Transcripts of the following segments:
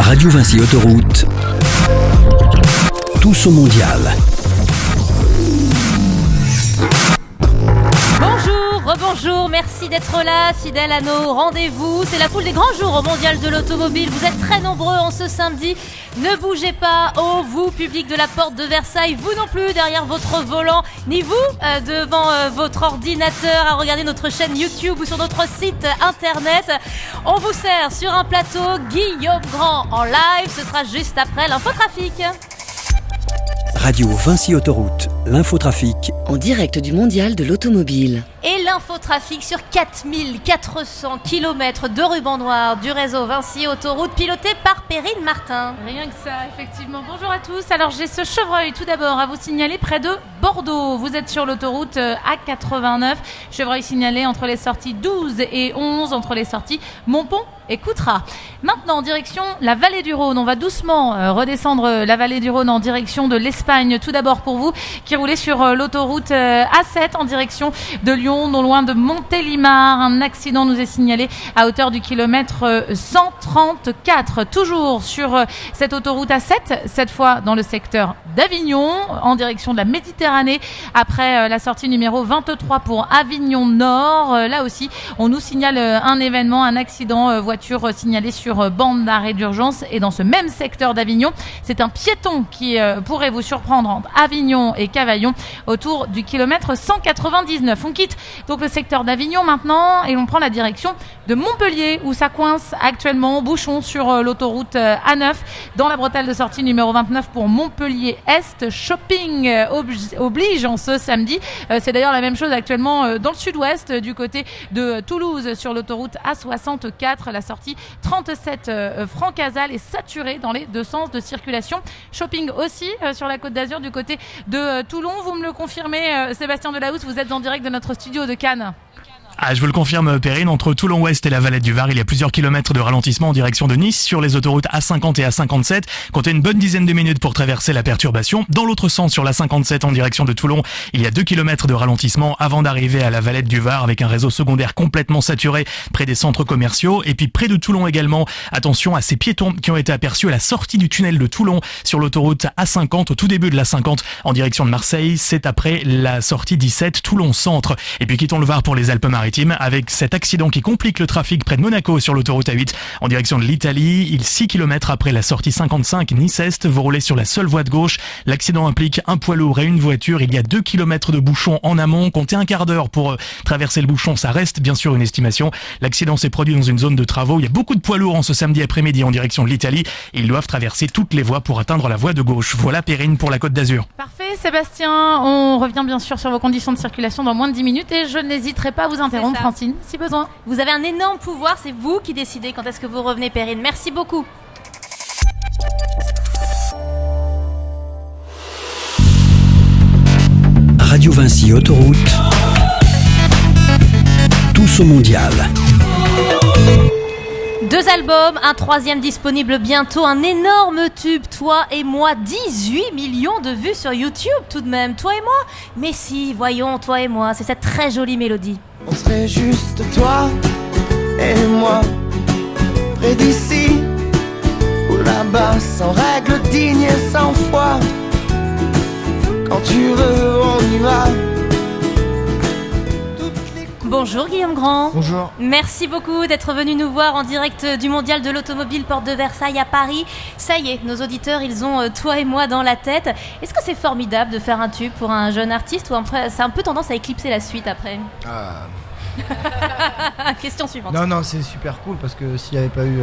Radio Vinci Autoroute, tous au mondial. Bonjour, merci d'être là, fidèles à nos rendez-vous. C'est la foule des grands jours au Mondial de l'Automobile. Vous êtes très nombreux en ce samedi. Ne bougez pas, oh vous, public de la porte de Versailles, vous non plus derrière votre volant, ni vous devant votre ordinateur à regarder notre chaîne YouTube ou sur notre site internet. On vous sert sur un plateau Guillaume Grand en live, ce sera juste après l'infotrafic. Radio Vinci Autoroute, l'infotrafic. En direct du Mondial de l'Automobile. Et l'infotrafic sur 4400 km de ruban noir du réseau Vinci Autoroute, piloté par Perrine Martin. Rien que ça, effectivement. Bonjour à tous. Alors j'ai ce chevreuil tout d'abord à vous signaler près de Bordeaux. Vous êtes sur l'autoroute A89. Chevreuil signalé entre les sorties 12 et 11, entre les sorties Montpont et Coutras. Maintenant, en direction la vallée du Rhône. On va doucement redescendre la vallée du Rhône en direction de l'Espagne. Tout d'abord pour vous qui roulez sur l'autoroute A7 en direction de Lyon, non loin de Montélimar. Un accident nous est signalé à hauteur du kilomètre 134. Toujours sur cette autoroute A7, cette fois dans le secteur d'Avignon, en direction de la Méditerranée, après la sortie numéro 23 pour Avignon Nord. Là aussi, on nous signale un événement, un accident, voiture signalée sur bande d'arrêt d'urgence. Et dans ce même secteur d'Avignon, c'est un piéton qui pourrait vous surprendre entre Avignon et Cavaillon autour du kilomètre 199. On quitte donc le secteur d'Avignon maintenant et on prend la direction de Montpellier où ça coince actuellement, bouchon sur l'autoroute A9 dans la bretelle de sortie numéro 29 pour Montpellier Est. Shopping oblige en ce samedi. C'est d'ailleurs la même chose actuellement dans le sud-ouest du côté de Toulouse sur l'autoroute A64. La sortie 37 Francazal est saturée dans les deux sens de circulation. Shopping aussi sur la Côte d'Azur du côté de Toulon. Vous me le confirmez, Sébastien Delahousse, vous êtes en direct de notre studio de Cannes. Ah, je vous le confirme, Perrine, entre Toulon-Ouest et la Valette du Var, il y a plusieurs kilomètres de ralentissement en direction de Nice sur les autoroutes A50 et A57. Comptez une bonne dizaine de minutes pour traverser la perturbation. Dans l'autre sens, sur la 57 en direction de Toulon, il y a 2 kilomètres de ralentissement avant d'arriver à la Valette du Var avec un réseau secondaire complètement saturé près des centres commerciaux. Et puis près de Toulon également, attention à ces piétons qui ont été aperçus à la sortie du tunnel de Toulon sur l'autoroute A50 au tout début de la 50 en direction de Marseille. C'est après la sortie 17 Toulon Centre. Et puis quittons le Var pour les Alpes-Maritimes avec cet accident qui complique le trafic près de Monaco sur l'autoroute A8 en direction de l'Italie. Il 6 km après la sortie 55 Nice-Est, vous roulez sur la seule voie de gauche. L'accident implique un poids lourd et une voiture. Il y a 2 km de bouchon en amont. Comptez un quart d'heure pour traverser le bouchon. Ça reste bien sûr une estimation. L'accident s'est produit dans une zone de travaux. Il y a beaucoup de poids lourds en ce samedi après-midi en direction de l'Italie. Ils doivent traverser toutes les voies pour atteindre la voie de gauche. Voilà Perrine pour la Côte d'Azur. Parfait Sébastien, on revient bien sûr sur vos conditions de circulation dans moins de 10 minutes et je n'hésiterai pas à vous interrompre Francine si besoin. Vous avez un énorme pouvoir, c'est vous qui décidez quand est-ce que vous revenez Perrine. Merci beaucoup. Radio Vinci Autoroute, tous au mondial. 2 albums, un 3e disponible bientôt, un énorme tube, Toi et moi, 18 millions de vues sur YouTube tout de même, Toi et moi. Mais si, voyons, Toi et moi, c'est cette très jolie mélodie. On serait juste toi et moi, près d'ici ou là-bas, sans règles dignes et sans foi. Quand tu veux, on y va. Bonjour Guillaume Grand. Bonjour. Merci beaucoup d'être venu nous voir en direct du Mondial de l'Automobile, porte de Versailles à Paris. Ça y est, nos auditeurs, ils ont Toi et moi dans la tête. Est-ce que c'est formidable de faire un tube pour un jeune artiste ou après, c'est un peu tendance à éclipser la suite après? Question suivante. Non, c'est super cool parce que s'il n'y avait pas eu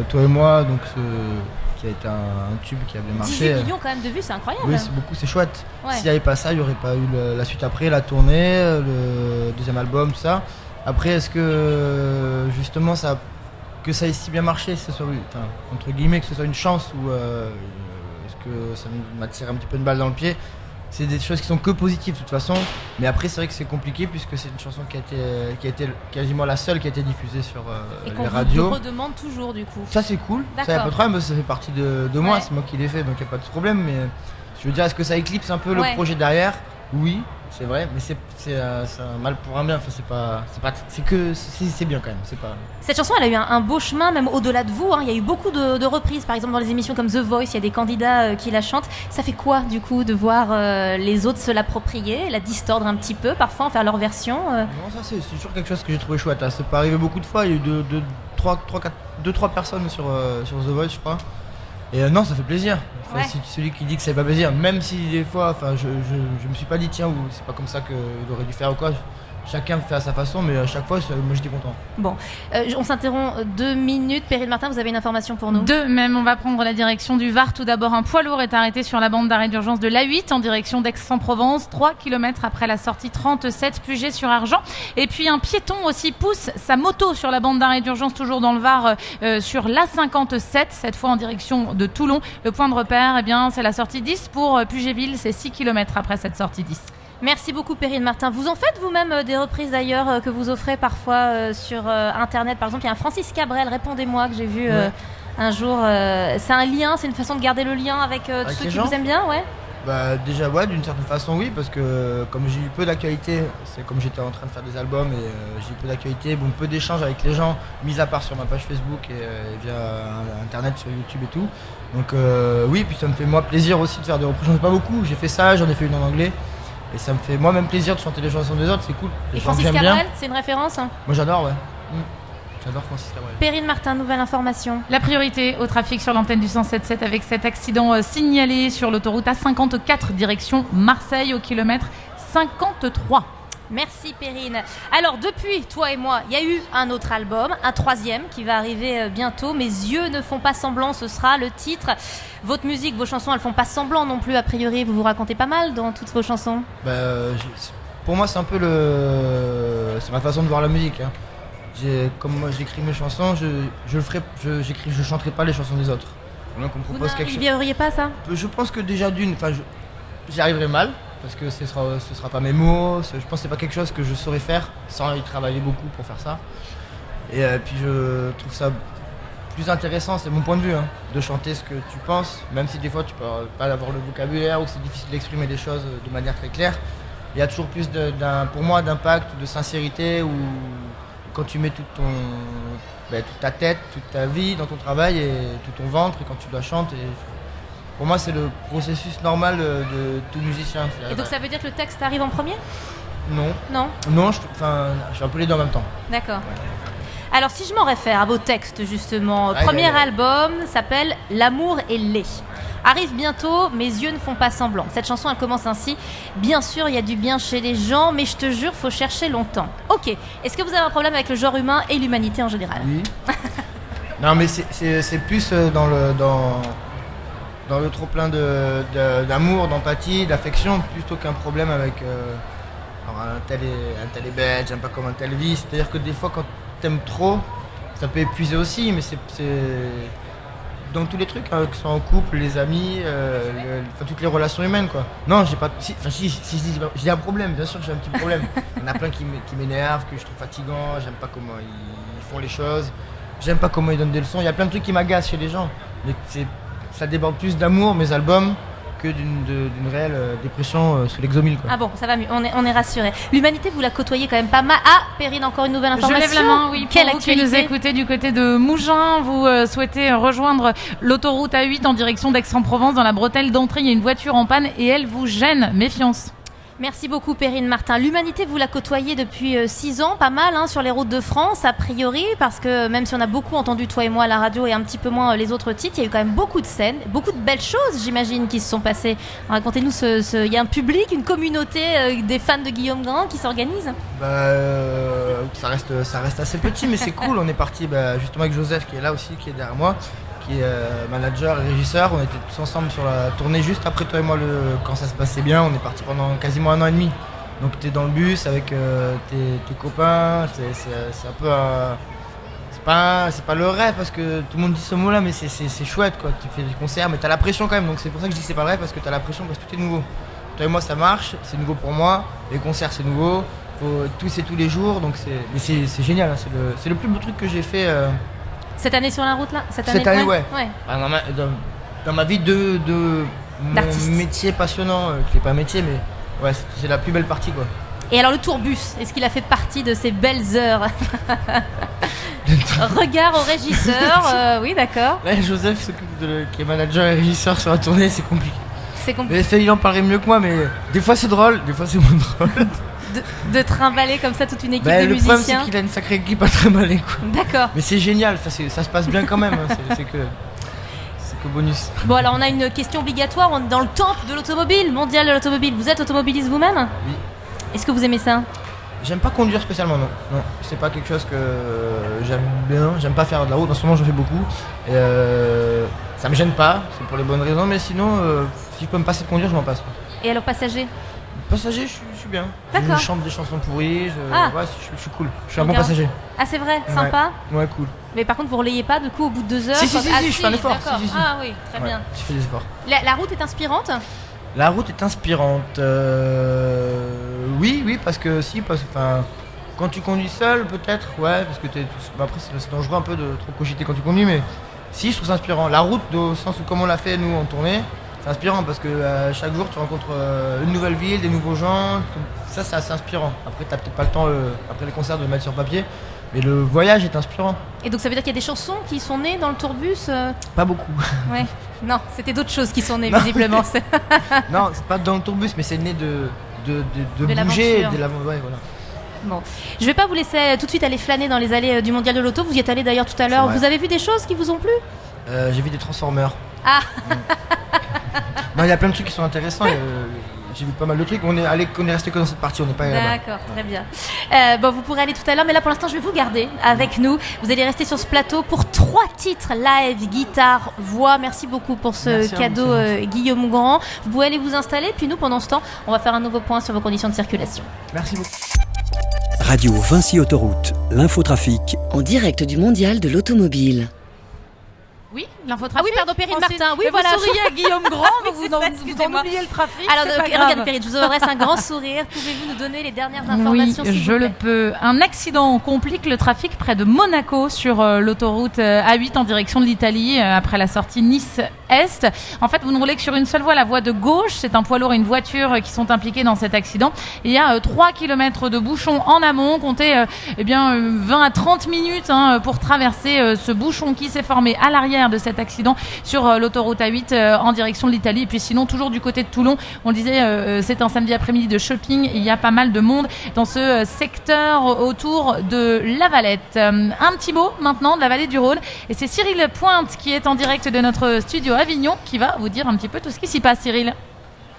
Toi et moi, donc qui a été un tube qui avait marché. 18 millions quand même de vues, c'est incroyable. Oui, c'est beaucoup, c'est chouette. Ouais. S'il n'y avait pas ça, il n'y aurait pas eu la suite après, la tournée, le deuxième album, tout ça. Après, est-ce que justement que ça ait si bien marché, que ce soit, entre guillemets, que ce soit une chance ou est-ce que ça m'a tiré un petit peu une balle dans le pied? C'est des choses qui sont que positives de toute façon, mais après c'est vrai que c'est compliqué puisque c'est une chanson qui a été quasiment la seule qui a été diffusée sur les radios. Et qu'on vous redemande toujours du coup. Ça c'est cool, ça y a pas de problème, ça fait partie de moi, c'est moi qui l'ai fait donc il n'y a pas de problème, mais je veux dire, est-ce que ça éclipse un peu le projet derrière? Oui, c'est vrai, mais c'est un mal pour un bien. Enfin, c'est bien quand même. C'est pas. Cette chanson, elle a eu un beau chemin, même au-delà de vous. Hein. Il y a eu beaucoup de reprises, par exemple dans les émissions comme The Voice, il y a des candidats qui la chantent. Ça fait quoi, du coup, de voir les autres se l'approprier, la distordre un petit peu, parfois en faire leur version Non, ça c'est toujours quelque chose que j'ai trouvé chouette. Hein. C'est pas arrivé beaucoup de fois. Il y a eu 2-3 personnes sur The Voice, je crois. Et non, ça fait plaisir. Enfin, Ouais. Celui qui dit que c'est pas plaisir, même si des fois, enfin, je me suis pas dit tiens, ou c'est pas comme ça qu'il aurait dû faire ou quoi. Chacun fait à sa façon, mais à chaque fois, moi j'étais content. Bon, on s'interrompt 2 minutes. Perrine Martin, vous avez une information pour nous? Deux même, on va prendre la direction du Var. Tout d'abord, un poids lourd est arrêté sur la bande d'arrêt d'urgence de l'A8 en direction d'Aix-en-Provence, 3 km après la sortie 37 Puget-sur-Argent. Et puis un piéton aussi pousse sa moto sur la bande d'arrêt d'urgence, toujours dans le Var, sur l'A57, cette fois en direction de Toulon. Le point de repère, eh bien, c'est la sortie 10 pour Puget-Ville, c'est 6 km après cette sortie 10. Merci beaucoup Perrine Martin. Vous en faites vous-même des reprises d'ailleurs que vous offrez parfois sur internet. Par exemple, il y a un Francis Cabrel, répondez-moi, que j'ai vu un jour. C'est un lien, c'est une façon de garder le lien avec tous ceux les qui gens vous aiment bien, ouais. Bah déjà ouais, d'une certaine façon oui, parce que comme j'ai eu peu d'actualité, c'est comme j'étais en train de faire des albums et j'ai eu peu d'actualité, bon, peu d'échanges avec les gens, mis à part sur ma page Facebook et via internet sur YouTube et tout. Donc oui, puis ça me fait moi plaisir aussi de faire des reprises. J'en ai pas beaucoup, j'ai fait ça, j'en ai fait une en anglais. Et ça me fait moi-même plaisir de chanter les chansons des autres, c'est cool. Et Les chansons que Francis j'aime bien. Cabrel, c'est une référence, hein. Moi j'adore, ouais. J'adore Francis Cabrel. Perrine Martin, nouvelle information. La priorité au trafic sur l'antenne du 107.7 avec cet accident signalé sur l'autoroute A54 direction Marseille au kilomètre 53. Merci Perrine. Alors depuis Toi et moi, il y a eu un autre album, un 3e qui va arriver bientôt. Mes yeux ne font pas semblant, ce sera le titre. Votre musique, vos chansons, elles font pas semblant non plus. A priori, vous vous racontez pas mal dans toutes vos chansons. Bah, pour moi c'est un peu c'est ma façon de voir la musique. Hein. Comme moi j'écris mes chansons, je chanterai pas les chansons des autres. Donc on me Vous propose quelque chose. n'arriveriez pas à ça? Je pense que déjà j'y arriverai mal. Parce que ce sera pas mes mots, je pense que c'est pas quelque chose que je saurais faire sans y travailler beaucoup pour faire ça. Et puis je trouve ça plus intéressant, c'est mon point de vue, hein, de chanter ce que tu penses, même si des fois tu peux pas avoir le vocabulaire ou que c'est difficile d'exprimer des choses de manière très claire. Il y a toujours plus pour moi d'impact, de sincérité, où quand tu mets toute ta tête, toute ta vie dans ton travail et tout ton ventre, et quand tu dois chanter. Pour moi, c'est le processus normal de tout musicien. Et donc ça veut dire que le texte arrive en premier? Non. Non? Non, je suis un peu les deux en même temps. D'accord. Alors si je m'en réfère à vos textes justement, Aïe, premier aïe, aïe. album s'appelle L'amour est laid. Arrive bientôt, Mes yeux ne font pas semblant. Cette chanson elle commence ainsi. Bien sûr il y a du bien chez les gens, mais je te jure faut chercher longtemps. Ok, est-ce que vous avez un problème avec le genre humain et l'humanité en général? Oui. Non mais c'est plus dans le trop plein d'amour, d'empathie, d'affection, plutôt qu'un problème avec alors un tel est bête, j'aime pas comment un tel vit. C'est-à-dire que des fois quand t'aimes trop, ça peut épuiser aussi, mais c'est dans tous les trucs, hein, que ce soit en couple, les amis, toutes les relations humaines quoi. Non, j'ai pas. Si j'ai un problème, bien sûr que j'ai un petit problème. Il y en a plein qui m'énervent, que je trouve fatigant, j'aime pas comment ils font les choses, j'aime pas comment ils donnent des leçons. Il y a plein de trucs qui m'agacent chez les gens. Mais ça déborde plus d'amour, mes albums, que d'une réelle dépression sous l'exomile quoi. Ah bon, ça va mieux, on est rassurés. L'humanité, vous la côtoyez quand même pas mal. Ah, Perrine, encore une nouvelle information. Je lève la main, oui. Quelle Pour vous qui nous actualité? écoutez du côté de Mougins, vous souhaitez rejoindre l'autoroute A8 en direction d'Aix-en-Provence. Dans la bretelle d'entrée, il y a une voiture en panne et elle vous gêne. Méfiance. Merci beaucoup Perrine Martin. L'humanité, vous la côtoyez depuis 6 ans, pas mal, hein, sur les routes de France, a priori, parce que même si on a beaucoup entendu Toi et moi à la radio et un petit peu moins les autres titres, il y a eu quand même beaucoup de scènes, beaucoup de belles choses, j'imagine, qui se sont passées. Racontez-nous, il y a un public, une communauté des fans de Guillaume Grand qui s'organise? Ça reste assez petit, mais c'est cool. On est parti justement avec Joseph qui est là aussi, qui est derrière moi, qui est manager et régisseur. On était tous ensemble sur la tournée juste après Toi et moi, quand ça se passait bien. On est parti pendant quasiment 1 an et demi. Donc tu es dans le bus avec tes copains, c'est un peu c'est pas le rêve parce que tout le monde dit ce mot là, mais c'est chouette quoi. Tu fais des concerts mais t'as la pression quand même, donc c'est pour ça que je dis que c'est pas le rêve, parce que t'as la pression, parce que tout est nouveau. Toi et moi ça marche, c'est nouveau pour moi, les concerts c'est nouveau, c'est tous les jours, donc c'est génial, hein. C'est le plus beau truc que j'ai fait Cette année sur la route là? Cette année, ouais. Dans ma vie de mon d'artiste. métier passionnant, qui n'est pas un métier, mais Ouais, c'est la plus belle partie quoi. Et alors le tourbus, est-ce qu'il a fait partie de ces belles heures? Regard au régisseur, oui d'accord. Là, Joseph qui est manager et régisseur sur la tournée, c'est compliqué. C'est compliqué Mais il en parlerait mieux que moi, mais des fois c'est drôle, des fois c'est moins drôle. de trimballer comme ça toute une équipe de Le problème musiciens. c'est qu'il a une sacrée équipe à trimballer quoi. D'accord. Mais c'est génial, ça se passe bien quand même, hein. c'est que bonus. Bon alors on a une question obligatoire, on est dans le temple de l'automobile, mondial de l'automobile. Vous êtes automobiliste vous-même? Oui. Est-ce que vous aimez ça? J'aime pas conduire spécialement, non. Non, c'est pas quelque chose que j'aime bien. J'aime pas faire de la route. En ce moment, j'en fais beaucoup. Et ça me gêne pas. C'est pour les bonnes raisons. Mais sinon, si je peux me passer de conduire, je m'en passe. Et alors passager? Passager, je suis bien. D'accord. Je chante des chansons pourries. Ah. Ouais, je suis cool. Je suis un bon Donc, passager. Ah c'est vrai, sympa. Ouais, cool. Mais par contre vous relayez pas du coup au bout de 2 heures? Si, quand- Ah, je fais un effort. d'accord. Si. Ah oui, très Ouais, bien. je fais des efforts. La route est inspirante? La route est inspirante. Oui, parce que quand tu conduis seul, peut-être, ouais, parce que après c'est dangereux un peu de trop cogiter quand tu conduis, mais si, je trouve ça inspirant. La route, au sens où comme on l'a fait nous en tournée, c'est inspirant parce que chaque jour tu rencontres une nouvelle ville, des nouveaux gens. Ça, c'est assez inspirant. Après, t'as peut-être pas le temps après les concerts de le mettre sur papier, mais le voyage est inspirant. Et donc ça veut dire qu'il y a des chansons qui sont nées dans le tourbus Pas beaucoup. Ouais. Non, c'était d'autres choses qui sont nées Non. visiblement. Non, c'est pas dans le tourbus, mais c'est né de bouger, l'aventure. ouais, voilà. Bon, je vais pas vous laisser tout de suite aller flâner dans les allées du mondial de l'auto. Vous y êtes allé d'ailleurs tout à l'heure. vrai. Vous avez vu des choses qui vous ont plu? J'ai vu des Transformers. Ah. Non, il y a plein de trucs qui sont intéressants. J'ai vu pas mal de trucs. On est resté que dans cette partie, on n'est pas allé là-bas. D'accord, très bien. Bon, vous pourrez aller tout à l'heure, mais là pour l'instant, je vais vous garder avec nous. Vous allez rester sur ce plateau pour 3 titres live, guitare, voix. Merci beaucoup pour ce Merci à vous, cadeau, c'est Guillaume Grand. Vous pouvez aller vous installer, puis nous, pendant ce temps, on va faire un nouveau point sur vos conditions de circulation. Merci beaucoup. Radio Vinci Autoroute, l'infotrafic, En direct du mondial de l'automobile. Oui, l'infotrafic. Ah oui, pardon, Perrine Ensuite, Martin. Oui, mais voilà. Vous souriez à Guillaume Grand, mais Oui, vous c'est en ça, excusez-moi. oubliez le trafic. Alors, c'est pas grave. regardez, Perrine, je vous adresse un grand sourire. Pouvez-vous nous donner les dernières informations, Oui, s'il je vous le plaît? peux. Un accident complique le trafic près de Monaco sur l'autoroute A8 en direction de l'Italie après la sortie Nice-Est. En fait, vous ne roulez que sur une seule voie, la voie de gauche. C'est un poids lourd et une voiture qui sont impliqués dans cet accident. Il y a 3 km de bouchon en amont. Comptez 20 à 30 minutes pour traverser ce bouchon qui s'est formé à l'arrière de cet accident sur l'autoroute A8 en direction de l'Italie. Et puis sinon, toujours du côté de Toulon, on le disait, c'est un samedi après-midi de shopping. Il y a pas mal de monde dans ce secteur autour de La Valette. Un petit mot maintenant de la vallée du Rhône. Et c'est Cyril Pointe qui est en direct de notre studio Avignon qui va vous dire un petit peu tout ce qui s'y passe, Cyril.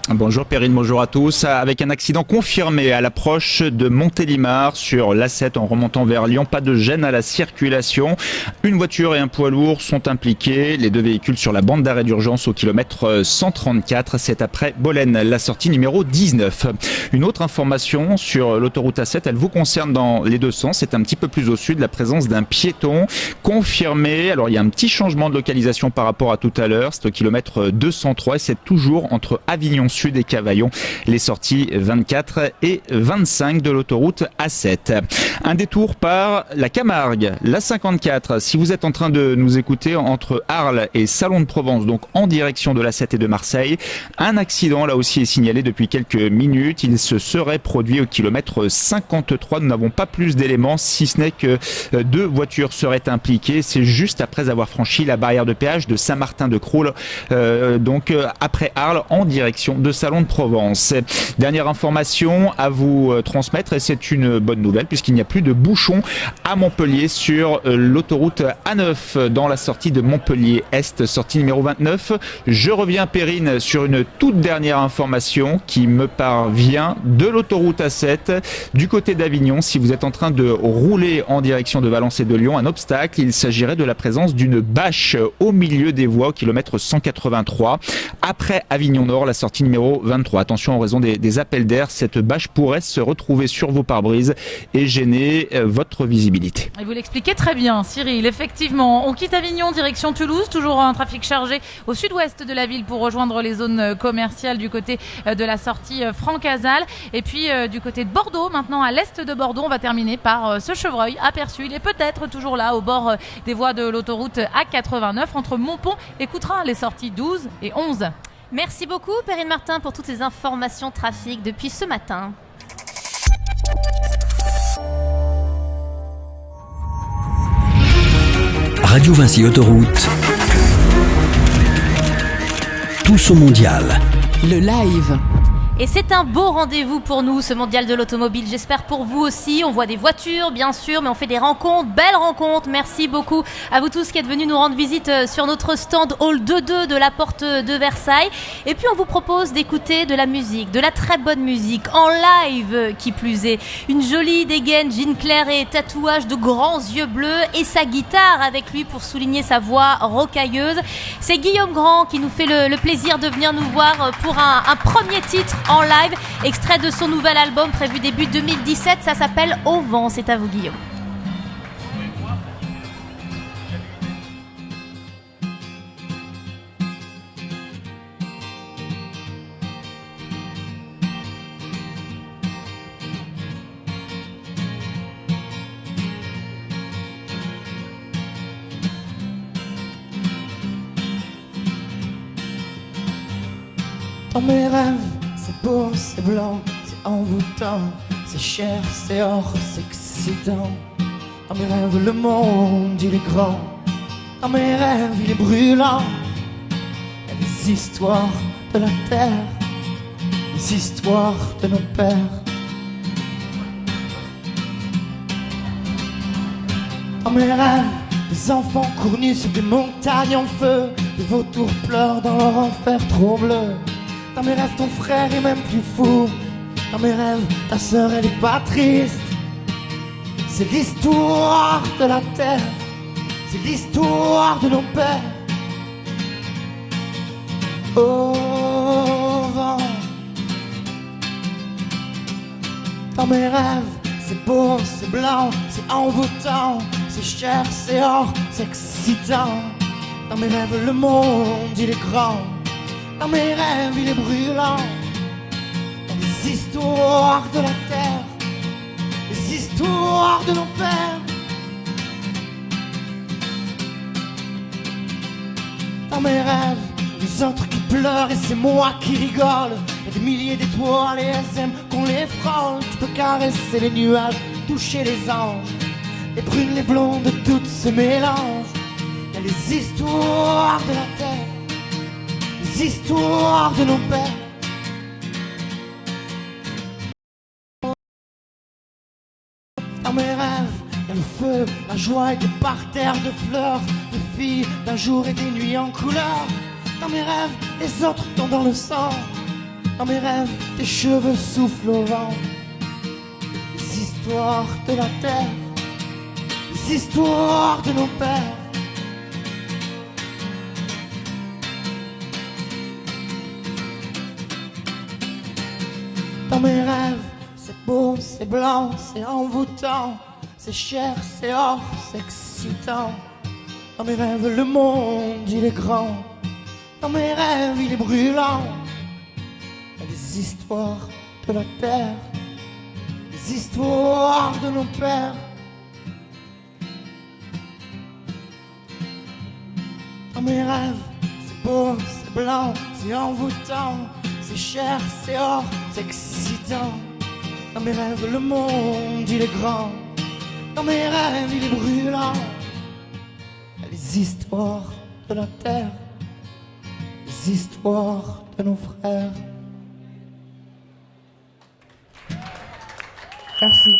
Bonjour Perrine, bonjour à tous. Avec un accident confirmé à l'approche de Montélimar sur l'A7 en remontant vers Lyon, pas de gêne à la circulation. Une voiture et un poids lourd sont impliqués. Les 2 véhicules sur la bande d'arrêt d'urgence au kilomètre 134. C'est après Bolène, la sortie numéro 19. Une autre information sur l'autoroute A7, elle vous concerne dans les 2 sens. C'est un petit peu plus au sud, la présence d'un piéton confirmé. Alors il y a un petit changement de localisation par rapport à tout à l'heure. C'est au kilomètre 203 et c'est toujours entre Avignon Sud et Cavaillon, les sorties 24 et 25 de l'autoroute A7. Un détour par la Camargue, la 54. Si vous êtes en train de nous écouter entre Arles et Salon de Provence, donc en direction de l'A7 et de Marseille, un accident là aussi est signalé depuis quelques minutes. Il se serait produit au kilomètre 53. Nous n'avons pas plus d'éléments, si ce n'est que 2 voitures seraient impliquées. C'est juste après avoir franchi la barrière de péage de Saint-Martin-de-Crous, donc après Arles en direction de Salon de Provence. Dernière information à vous transmettre et c'est une bonne nouvelle puisqu'il n'y a plus de bouchons à Montpellier sur l'autoroute A9 dans la sortie de Montpellier Est, sortie numéro 29. Je reviens Perrine sur une toute dernière information qui me parvient de l'autoroute A7 du côté d'Avignon. Si vous êtes en train de rouler en direction de Valence et de Lyon, un obstacle, il s'agirait de la présence d'une bâche au milieu des voies au kilomètre 183. Après Avignon Nord, la sortie numéro 23. Attention, en raison des appels d'air, cette bâche pourrait se retrouver sur vos pare-brises et gêner votre visibilité. Et vous l'expliquez très bien, Cyril. Effectivement, on quitte Avignon, direction Toulouse. Toujours un trafic chargé au sud-ouest de la ville pour rejoindre les zones commerciales du côté de la sortie Francazal. Et puis du côté de Bordeaux, maintenant à l'est de Bordeaux, on va terminer par ce chevreuil aperçu. Il est peut-être toujours là au bord des voies de l'autoroute A89 entre Montpont et Coutras, les sorties 12 et 11. Merci beaucoup Perrine Martin pour toutes ces informations trafic depuis ce matin. Radio Vinci Autoroute. Tous au mondial. Le live. Et c'est un beau rendez-vous pour nous, ce mondial de l'automobile. J'espère pour vous aussi. On voit des voitures, bien sûr, mais on fait des rencontres, belles rencontres. Merci beaucoup à vous tous qui êtes venus nous rendre visite sur notre stand Hall 2.2 de la Porte de Versailles. Et puis, on vous propose d'écouter de la musique, de la très bonne musique, en live qui plus est. Une jolie dégaine, jean clair et tatouage de grands yeux bleus et sa guitare avec lui pour souligner sa voix rocailleuse. C'est Guillaume Grand qui nous fait le plaisir de venir nous voir pour un premier titre en live, extrait de son nouvel album prévu début 2017, ça s'appelle Au vent. C'est à vous Guillaume. Dans mes rêves, c'est beau, c'est blanc, c'est envoûtant, c'est cher, c'est or, c'est excitant. Dans mes rêves, le monde, il est grand. Dans mes rêves, il est brûlant. Il y a des histoires de la terre, des histoires de nos pères. Dans mes rêves, des enfants courent nus sur des montagnes en feu, des vautours pleurent dans leur enfer trop bleu. Dans mes rêves, ton frère est même plus fou. Dans mes rêves, ta sœur, elle est pas triste. C'est l'histoire de la terre, c'est l'histoire de nos pères. Au vent. Dans mes rêves, c'est beau, c'est blanc, c'est envoûtant, c'est cher, c'est or, c'est excitant. Dans mes rêves, le monde, il est grand. Dans mes rêves, il est brûlant. Les histoires de la terre, les histoires de nos pères. Dans mes rêves, les autres qui pleurent et c'est moi qui rigole. Il y a des milliers d'étoiles et elles aiment qu'on les frôle. Tu peux caresser les nuages, toucher les anges. Les brunes, les blondes, toutes se mélangent. Il y a les histoires de la terre, les histoires de nos pères. Dans mes rêves, il y a le feu, la joie et des parterres de fleurs, de filles, d'un jour et des nuits en couleur. Dans mes rêves, les autres tombent dans le sang. Dans mes rêves, tes cheveux soufflent au vent. Les histoires de la terre, les histoires de nos pères. Dans mes rêves, c'est beau, c'est blanc, c'est envoûtant, c'est cher, c'est or, c'est excitant. Dans mes rêves, le monde, il est grand. Dans mes rêves, il est brûlant. Il y a des histoires de la terre, des histoires de nos pères. Dans mes rêves, c'est beau, c'est blanc, c'est envoûtant, c'est cher, c'est or, c'est excitant. Dans mes rêves, le monde, il est grand. Dans mes rêves, il est brûlant. Il y a les histoires de la terre, les histoires de nos frères. Merci.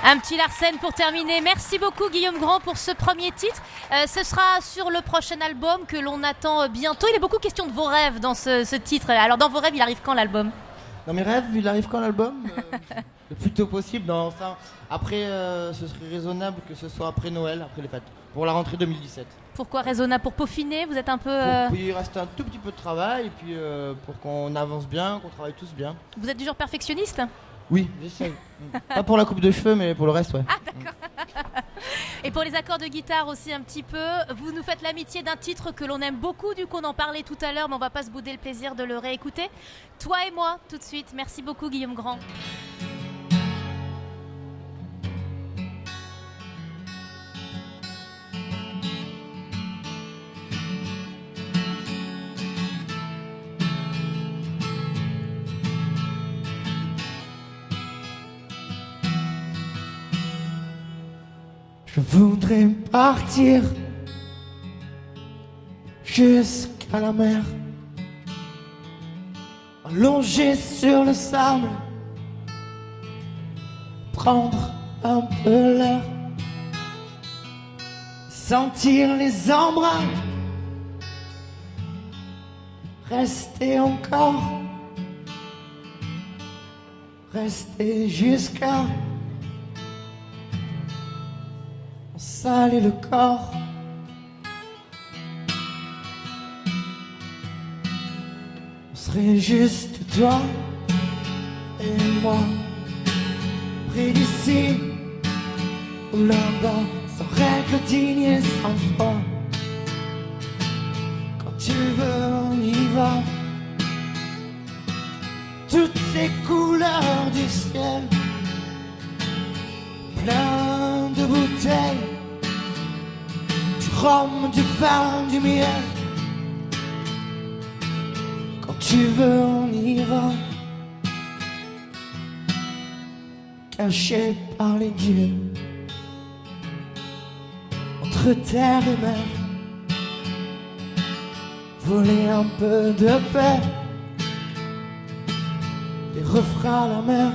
Un petit Larsen pour terminer. Merci beaucoup Guillaume Grand pour ce premier titre. Ce sera sur le prochain album que l'on attend bientôt. Il est beaucoup question de vos rêves dans ce titre. Alors dans vos rêves, il arrive quand l'album ? Dans mes rêves, il arrive quand l'album Le plus tôt possible. Enfin, après, ce serait raisonnable que ce soit après Noël, après les fêtes, pour la rentrée 2017. Pourquoi raisonnable ? Pour peaufiner ? Vous êtes un peu... Puis il reste un tout petit peu de travail, et puis pour qu'on avance bien, qu'on travaille tous bien. Vous êtes du genre perfectionniste ? Oui, j'essaye. Pas pour la coupe de cheveux, mais pour le reste, ouais. Ah, d'accord. Et pour les accords de guitare aussi un petit peu, vous nous faites l'amitié d'un titre que l'on aime beaucoup, du coup on en parlait tout à l'heure, mais on va pas se bouder le plaisir de le réécouter. Toi et moi, tout de suite. Merci beaucoup Guillaume Grand. voudrais partir jusqu'à la mer, allongé sur le sable, prendre un peu l'air, sentir les embruns, rester encore, rester jusqu'à saler le corps. On serait juste toi et moi, près d'ici ou là-bas, sans règle digne et sans foi. Quand tu veux, on y va. Toutes les couleurs du ciel, plein de bouteilles, du rhum, du pain, du miel. Quand tu veux, on y va. Caché par les dieux, entre terre et mer, voler un peu de paix, des refrains à la mer.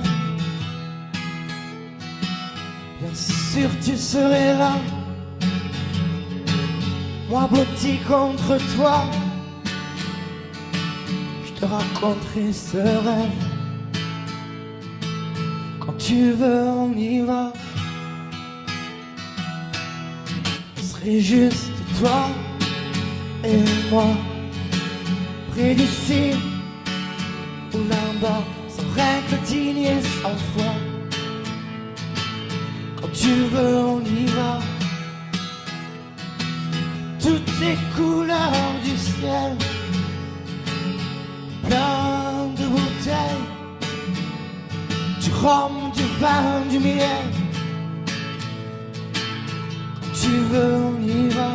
Bien sûr tu serais là, moi blotti contre toi, je te raconterai ce rêve. Quand tu veux, on y va. Ce serait juste toi et moi, près d'ici ou là-bas, sans règle digne et sans foi. Quand tu veux, on y va. Toutes les couleurs du ciel, plein de bouteilles, du rhum, du vin, du miel. Quand tu veux, on y va.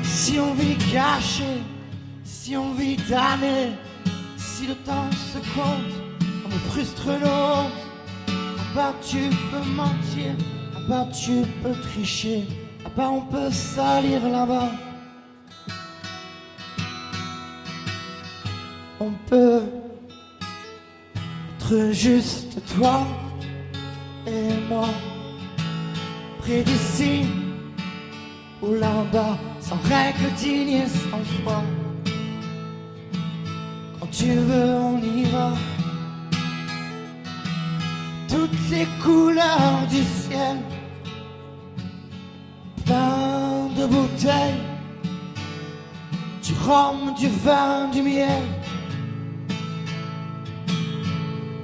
Si on vit caché, si on vit damné, si le temps se compte, on me frustre l'autre. Ah bah tu peux mentir, ah bah tu peux tricher, ah bah on peut salir là-bas. On peut être juste toi et moi, près d'ici ou là-bas, sans règle digne et sans foi. Quand tu veux, on y va. Toutes les couleurs du ciel, plein de bouteilles, du rhum, du vin, du miel.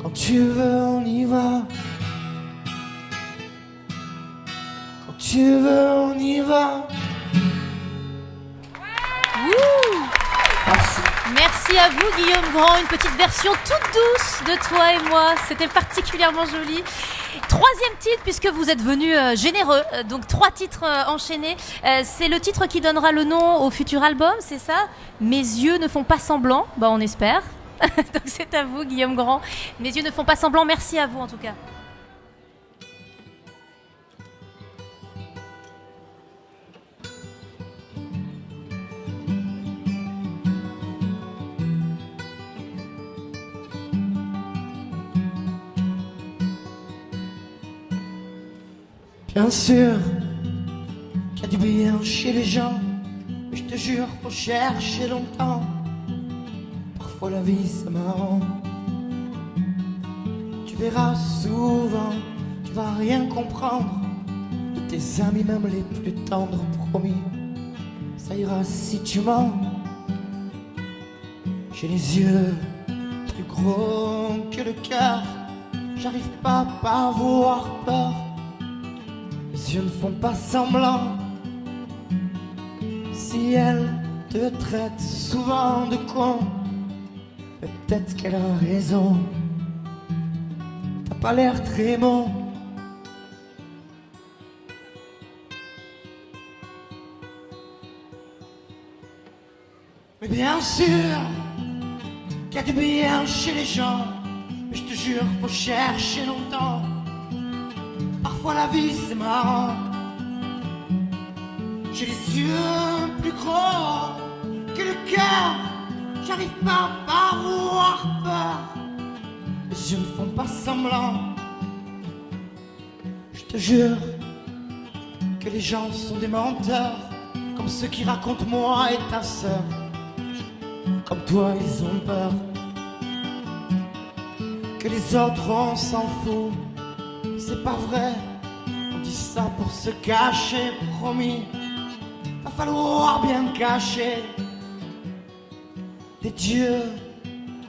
Quand tu veux, on y va. Quand tu veux, on y va. Merci à vous Guillaume Grand, une petite version toute douce de Toi et moi, c'était particulièrement joli. Troisième titre puisque vous êtes venu généreux, donc 3 titres enchaînés. C'est le titre qui donnera le nom au futur album, c'est ça? Mes yeux ne font pas semblant, bah on espère. Donc c'est à vous Guillaume Grand, Mes yeux ne font pas semblant, merci à vous en tout cas. Bien sûr qu'il y a du bien chez les gens, mais je te jure, faut chercher longtemps. Parfois la vie c'est marrant. Tu verras souvent, tu vas rien comprendre. De tes amis même les plus tendres, promis. Ça ira si tu mens. J'ai les yeux plus gros que le cœur. J'arrive pas à avoir peur. Les yeux ne font pas semblant. Si elle te traite souvent de con, peut-être qu'elle a raison. T'as pas l'air très bon. Mais bien sûr qu'il y a du bien chez les gens, mais je te jure, faut chercher longtemps. Parfois la vie c'est marrant. J'ai les yeux plus gros que le cœur. J'arrive pas à avoir peur. Les yeux ne font pas semblant. Je te jure que les gens sont des menteurs, comme ceux qui racontent moi et ta sœur. Comme toi ils ont peur que les autres on s'en fout. C'est pas vrai, on dit ça pour se cacher. Promis, va falloir bien cacher des dieux,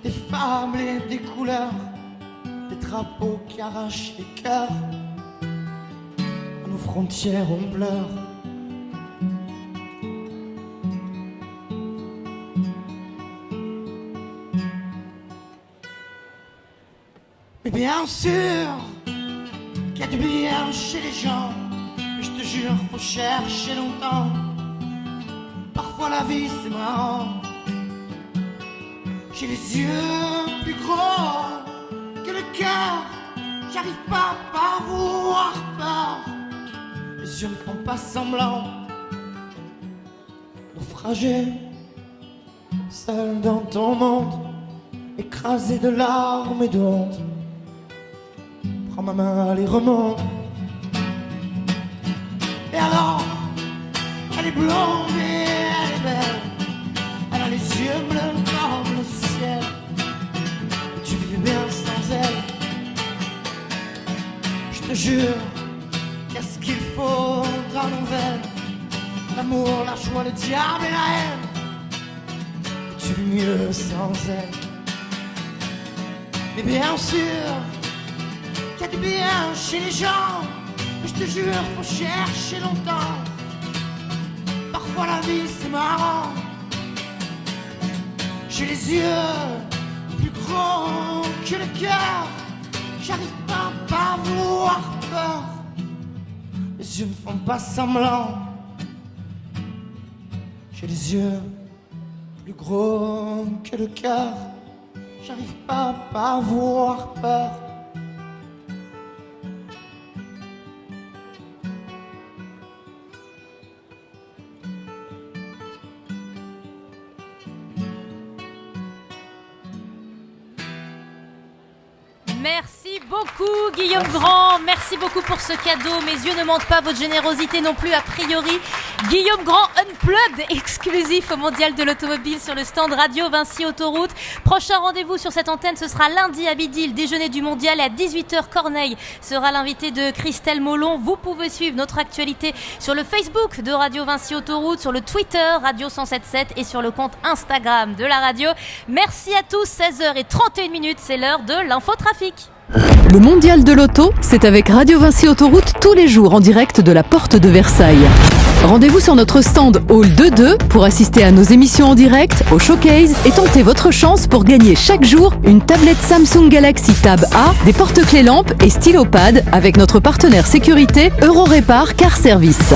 des femmes et des couleurs, des drapeaux qui arrachent les cœurs. À nos frontières on pleure. Mais bien sûr qu'il y a du bien chez les gens, mais je te jure, faut chercher longtemps. Parfois la vie c'est marrant. J'ai les yeux plus gros que le cœur. J'arrive pas à avoir peur. Les yeux ne font pas semblant. Naufragé, seul dans ton monde, écrasé de larmes et de honte. Prends ma main, allez remonte. Et alors, elle est blonde et elle est belle. Elle a les yeux bleus comme le ciel. Et tu vis bien sans elle. Je te jure, qu'est-ce qu'il faut dans nos veines? L'amour, la joie, le diable et la haine. Et tu vis mieux sans elle. Mais bien sûr qu'il y a du bien chez les gens, mais je te jure, faut chercher longtemps. Parfois la vie c'est marrant. J'ai les yeux plus gros que le cœur. J'arrive pas à avoir peur. Les yeux ne font pas semblant. J'ai les yeux plus gros que le cœur. J'arrive pas à avoir peur. Merci beaucoup Guillaume Grand, merci beaucoup pour ce cadeau. Mes yeux ne mentent pas, votre générosité non plus a priori. Guillaume Grand Unplugged, exclusif au Mondial de l'Automobile sur le stand Radio Vinci Autoroute. Prochain rendez-vous sur cette antenne, ce sera lundi à midi, le déjeuner du Mondial à 18h. Corneille sera l'invité de Christelle Molon. Vous pouvez suivre notre actualité sur le Facebook de Radio Vinci Autoroute, sur le Twitter Radio 107.7 et sur le compte Instagram de la radio. Merci à tous, 16h31, c'est l'heure de l'infotrafic. Le Mondial de l'Auto, c'est avec Radio Vinci Autoroute tous les jours en direct de la porte de Versailles. Rendez-vous sur notre stand Hall 2.2 pour assister à nos émissions en direct, au showcase et tenter votre chance pour gagner chaque jour une tablette Samsung Galaxy Tab A, des porte-clés lampes et stylo pad avec notre partenaire sécurité Eurorépar Car Service.